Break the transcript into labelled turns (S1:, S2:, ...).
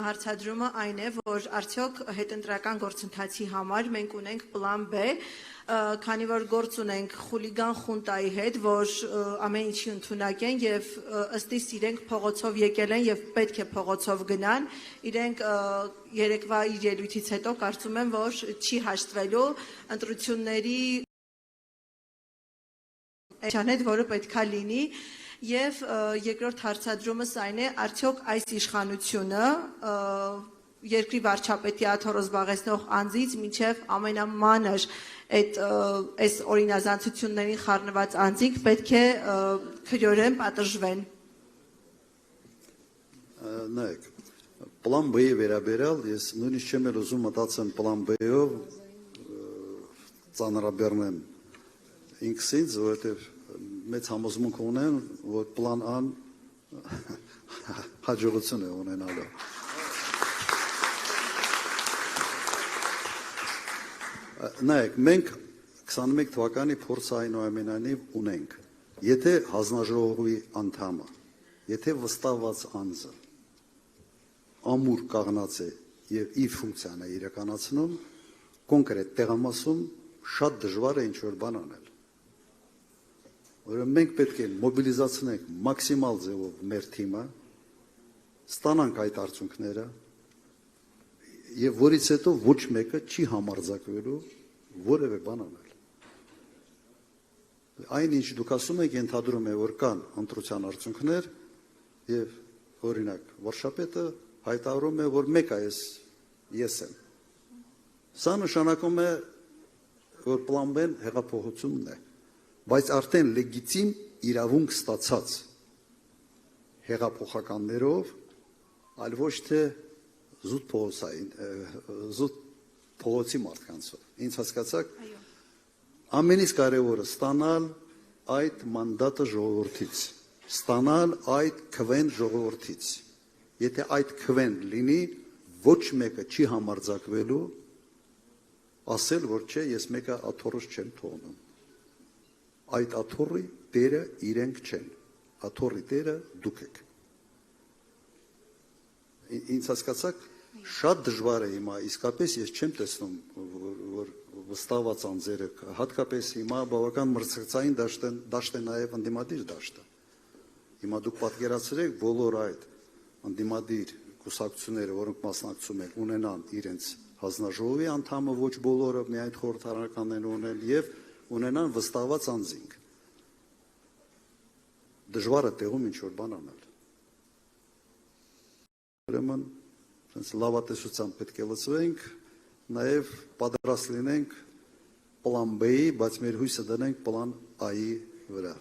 S1: Հարցադրումը այն է, որ արդյոք հետընտրական գործընթացի համար մենք ունենք պլան B, քանի որ գործ ունենք խուլիգան խունտայի հետ, որ ամեն ինչի ընդունակ են եւ ըստ իս իրենք փողոցով եկել են եւ պետք է փողոցով գնան, իրենք երեկվա իր ելույթից հետո կարծում եմ, որ չի հաշտվելու ընտրությունների հետ, որը պետքա լինի Եվ երկրորդ հարցադրումս այն է, արդյոք այս իշխանությունը երկրի վարչապետի աթոռը զբաղեցնող անձից մինչև ամենամանր այս օրինազանցություններին խառնված անձինք պետք է քրյորեն պատժվեն։
S2: Նայեք, պլան B-ի վերաբերյալ ես նույնիսկ չեմ էլ ուզում մտածեմ պլան B-ով ծանրաբեռնեմ ինքս ինձ, որովհետև մեծ համոզմունք ունեմ, որ պլան Ան հաջողություն է ունենալու։ Նայեք, մենք 21 թվականի փորձը այնուամենայնիվ ունենք։ Եթե հանձնաժողովի անդամը, եթե վստահված անձը ամուր կաղնած է եւ իր ֆունկցիան է իրականացնում, կոնկրետ տեղամասում շատ դժվար է ինչ-որ բան անել։ Որը մենք պետք է մոբիլիզացնենք մաքսիմալ ձևով մեր թիմը, ստանանք այդ արդյունքները եւ որից հետո ոչ մեկը չի համարձակվելու որևէ բան անել։ Այն ինչ դուք ասում եք, ենթադրում է, որ կան ընտրության արդյունքներ եւ օրինակ վարչապետը հայտարարում է, որ մեկ է ես եմ։ Սա նշանակում է, որ պլան B-ն հեղափոխությունն է։ Բայց արդեն լեգիտիմ իրավունք ստացած հեղափոխականներով, այլ ոչ թե զուտ փողոցի մարդկանցով։ Ինձ հասկացաք, ամենից կարևորը ստանալ այդ մանդատը ժողովրդից, ստանալ այդ քվեն ժողովրդից։ Եթե այդ քվեն լինի, ոչ մեկը չի համարձակվելու ասել, որ չէ, ես մեկը աթոռս չեմ թողնում։ Այդ աթոռի տերը իրենք չեն, աթոռի տերը դուք եք։ Ինձ հասկացաք, շատ դժվար է հիմա, իսկապես ես չեմ տեսնում, որ վստահված անձերը, հատկապես հիմա բավական մրցակցային դաշտ է նաև ընդդիմադիր դաշտը։ Հիմա դուք պատկերացրեք բոլոր այդ ընդդիմադիր կուսակցությունները, որոնք մասնակցում են, ունենան իրենց հանձնաժողովի անդամը, ոչ բոլորը միայն խորհրդարանական են ունեն եւ ունենան վստահված անձինք։ Դժվար է տեղում ինչ-որ բան անել։ Ուրեմն, լավատեսությամբ պետք է լծվենք, նաև պատրաստ լինենք պլան B-ի, բայց մեր հույսը դնենք պլան A-ի վրա։